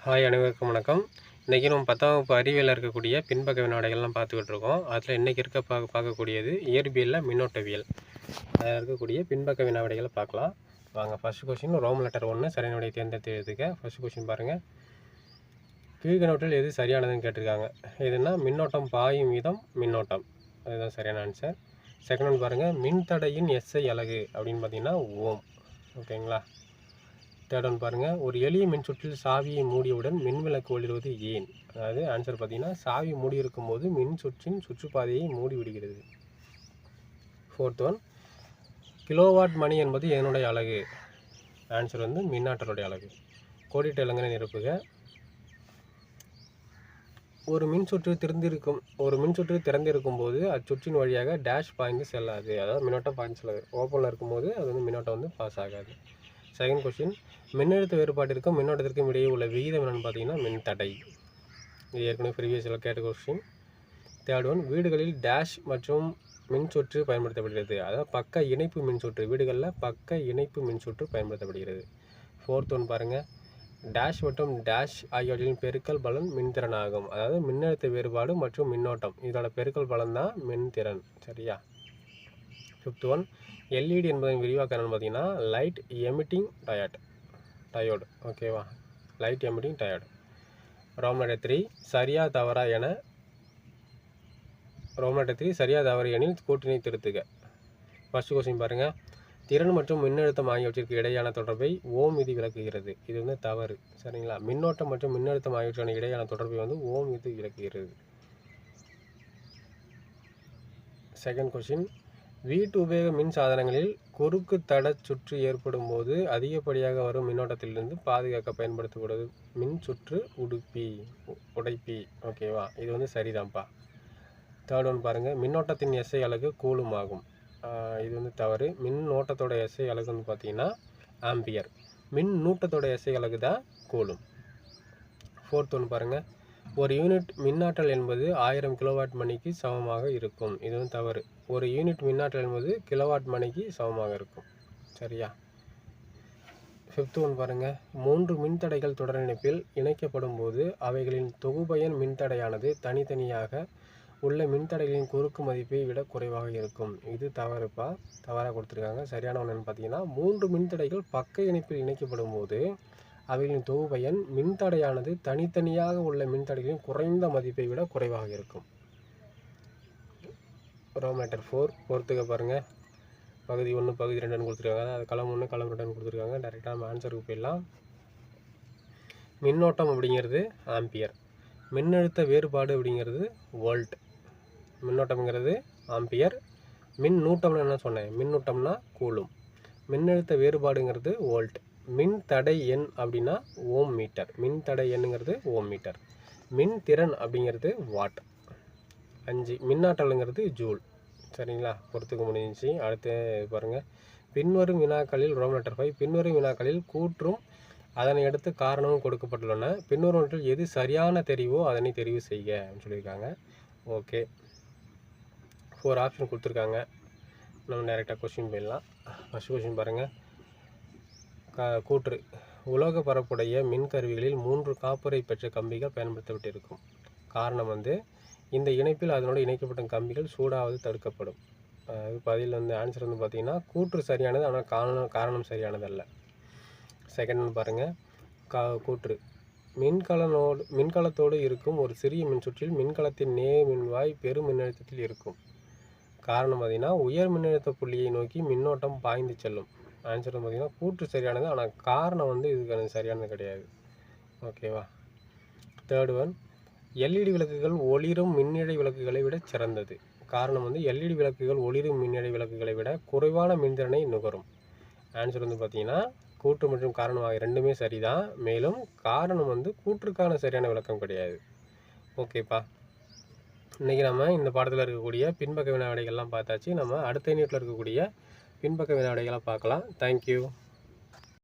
Hi, அனைவருக்கும் வணக்கம். இன்றைக்கி நம்ம 10ஆம் வகுப்பு அறிவியலில் இருக்கக்கூடிய பின்பக்க வினாடிகள்லாம் பார்த்துக்கிட்டு இருக்கோம். அதில் இன்றைக்கி பார்க்கக்கூடியது இயற்பியலில் மின்னோட்டவியல். அதில் இருக்கக்கூடிய பின்பக்க வினாடிகளை பார்க்கலாம். வாங்க. ஃபர்ஸ்ட் கொஸ்டின் ரோம் லெட்டர் 1 சரியான விடையை தேர்ந்தெடுத்து எழுதுக. ஃபர்ஸ்ட் கொஸ்டின் பாருங்கள். கீழ்கணவற்றில் எது சரியானதுன்னு கேட்டிருக்காங்க. எதுனா மின்னோட்டம் பாயும் வீதம் மின்னோட்டம், அதுதான் சரியான ஆன்சர். செகண்ட் ஒன் பாருங்கள். மின்தடையின் எஸ்ஐ அலகு அப்படின்னு பார்த்தீங்கன்னா ஓம். ஓகேங்களா. தேர்ட் ஒன் பாருங்கள். ஒரு எளிய மின்சுற்றில் சாவியை மூடியவுடன் மின்விளக்கு ஒளிர்வது ஏன்? அதாவது ஆன்சர் பார்த்தீங்கன்னா சாவி மூடி இருக்கும்போது மின் சுற்றின் சுற்றுப்பாதையை மூடி விடுகிறது. Fourth one. கிலோவாட் மணி என்பது என்னுடைய அலகு? ஆன்சர் வந்து மின்னாற்றலுடைய அலகு. கோடிட்ட இலங்கனை நிரப்புக. ஒரு மின்சுற்று திறந்திருக்கும் போது அச்சுற்றின் வழியாக டேஷ் பாய்ந்து செல்லாது. அதாவது மின்னோட்டம் பாய்ந்து செல்லாது. ஓப்பனில் இருக்கும்போது அது வந்து மின்னோட்டம் வந்து பாஸ் ஆகாது. Second question. மின்னழுத்த வேறுபாட்டிற்கும் மின்னோட்டத்திற்கும் இடையே உள்ள விகிதம் என்னென்னு பார்த்தீங்கன்னா மின்தடை. இது ஏற்கனவே ப்ரீவியஸில் கேட்ட கொஸ்டின். Third one. வீடுகளில் டேஷ் மற்றும் மின்சுற்று பயன்படுத்தப்படுகிறது. அதாவது பக்க இணைப்பு மின்சுற்று. வீடுகளில் பக்க இணைப்பு மின்சுற்று பயன்படுத்தப்படுகிறது. ஃபோர்த் ஒன் பாருங்கள். டேஷ் மற்றும் டேஷ் ஆகியவற்றின் பெருக்கல் பலன் மின்திறன் ஆகும். அதாவது மின்னழுத்த வேறுபாடு மற்றும் மின்னோட்டம் இதோட பெருக்கல் பலன் தான் மின்திறன். சரியா. Fifth one. எல்இடி என்பதன் விரிவாக்கம் என்னென்னு பார்த்தீங்கன்னா லைட் எமிட்டிங் டயோடு. ஓகேவா. Light emitting diode. ரோம் லெட்டர் 3 சரியா தவறா எனில் கூட்டினை திருத்துக. ஃபர்ஸ்ட் கொஸ்டின் பாருங்கள். திறன் மற்றும் மின்னழுத்தம் ஆகியவற்றிற்கு இடையான தொடர்பை ஓம் விதி விளக்குகிறது. இது வந்து தவறு. சரிங்களா. மின்னோட்டம் மற்றும் மின்னழுத்தம் ஆகியவற்றிற்கு இடையான தொடர்பை வந்து ஓம் விதி விளக்குகிறது. Second question. வீட்டு உபயோக மின் சாதனங்களில் குறுக்கு தட சுற்று ஏற்படும் போது அதிகப்படியாக வரும் மின்னோட்டத்திலிருந்து பாதுகாக்க பயன்படுத்தப்படுவது மின் சுற்று உடைப்பி. ஓகேவா. இது வந்து சரிதான்ப்பா. தேர்ட் ஒன் பாருங்கள். மின்னோட்டத்தின் எஸ்ஐ அலகு கூலும் ஆகும். இது வந்து தவறு. மின்னோட்டத்தோட எஸ்ஐ அலகுன்னு பார்த்தீங்கன்னா ஆம்பியர். மின் நூட்டத்தோட எஸ்ஐ அலகு தான் கூலும். ஃபோர்த் ஒன் பாருங்கள். ஒரு யூனிட் மின்னாற்றல் என்பது 1000 கிலோவாட் மணிக்கு சமமாக இருக்கும். இது வந்து தவறு. ஒரு யூனிட் மின்னாற்றல் என்பது கிலோவாட் மணிக்கு சமமாக இருக்கும். சரியா. ஃபிஃப்த் ஒன் பாருங்கள். 3 மின்தடைகள் தொடர் இணைப்பில் இணைக்கப்படும் போது அவைகளின் தொகுபயன் மின்தடையானது தனித்தனியாக உள்ள மின்தடைகளின் குறுக்கு மதிப்பை விட குறைவாக இருக்கும். இது தவறுப்பா. தவறாக கொடுத்துருக்காங்க. சரியான ஒன்று பார்த்தீங்கன்னா 3 மின்தடைகள் பக்க இணைப்பில் இணைக்கப்படும் போது அவைகளின் தொகுபயன் மின்தடையானது தனித்தனியாக உள்ள மின்தடைகளின் குறைந்த மதிப்பை விட குறைவாக இருக்கும். ரோம் லெட்டர் 4 பொறுத்துக்க பாருங்கள். பகுதி 1 பகுதி 2 கொடுத்துருக்காங்க. அது களம் 1 களம் 2 கொடுத்துருக்காங்க. டேரெக்டாக நம்ம ஆன்சருக்கு போயிடலாம். மின்னோட்டம் அப்படிங்கிறது ஆம்பியர். மின்னழுத்த வேறுபாடு அப்படிங்கிறது வோல்ட். மின்னோட்டம்ங்கிறது ஆம்பியர். மின்னூட்டம்னு என்ன சொன்னேன்? மின்னூட்டம்னா கூலும். மின்னழுத்த வேறுபாடுங்கிறது வோல்ட். மின் தடை எண் அப்படின்னா ஓம் மீட்டர். மின் தடை எண்ணுங்கிறது ஓம் மீட்டர். மின் திறன் அப்படிங்கிறது வாட். 5. மின்னாற்றலுங்கிறது ஜூல். சரிங்களா. பொறுத்துக்க முடிஞ்சிச்சு. அடுத்து பாருங்கள். பின்வரும் வினாக்களில் ரோம் லெட்டர் 5 பின்வரும் வினாக்களில் கூற்றும் அதனை அடுத்து காரணமும் கொடுக்கப்பட்டுள்ளன. பின்வருவற்றில் எது சரியான தெரிவோ அதனை தெரிவு செய்க அப்படின்னு சொல்லியிருக்காங்க. ஓகே. 4 ஆப்ஷன் கொடுத்துருக்காங்க. நம்ம டைரெக்டாக கொஸ்டின் போயிடலாம். ஃபர்ஸ்ட் கொஸ்டின் பாருங்கள். கூற்று. உலோக பரப்புடைய மின்கருவிகளில் 3 காப்புரை பெற்ற கம்பிகள் பயன்படுத்தப்பட்டிருக்கும். காரணம் வந்து இந்த இணைப்பில் அதனோடு இணைக்கப்பட்ட கம்பிகள் சூடாவது தடுக்கப்படும். பதில் வந்து ஆன்சர் வந்து பார்த்தீங்கன்னா கூற்று சரியானது, ஆனால் காரணம் சரியானதல்ல. செகண்ட் பாருங்கள். கூற்று. மின்கலத்தோடு இருக்கும் ஒரு சிறிய மின்சுற்றில் மின்கலத்தின் நேர் மின்வாய் பெரும் மின்னழுத்தத்தில் இருக்கும். காரணம் பார்த்தீங்கன்னா உயர் மின்னழுத்த புள்ளியை நோக்கி மின்னோட்டம் பாய்ந்து செல்லும். ஆன்சர் வந்து பார்த்தீங்கன்னா கூற்று சரியானது, ஆனால் காரணம் வந்து இதுக்கு சரியானது கிடையாது. ஓகேவா. Third one. எல்இடி விளக்குகள் ஒளிரும் மின்னிழை விளக்குகளை விட சிறந்தது. காரணம் வந்து எல்இடி விளக்குகள் ஒளிரும் மின்னிழை விளக்குகளை விட குறைவான மின்திறனை நுகரும். ஆன்சர் வந்து பார்த்தீங்கன்னா கூற்று மற்றும் காரணம் ஆகிய ரெண்டுமே சரிதான். மேலும் காரணம் வந்து கூற்றுக்கான சரியான விளக்கம் கிடையாது. ஓகேப்பா. இன்றைக்கி நம்ம இந்த பாடத்தில் இருக்கக்கூடிய பின்பக்க வினாடிகள்லாம் பார்த்தாச்சு. நம்ம அடுத்த யூனிட்டில் இருக்கக்கூடிய பின்பக்க வினாடிகளாக பார்க்கலாம். தேங்க்யூ.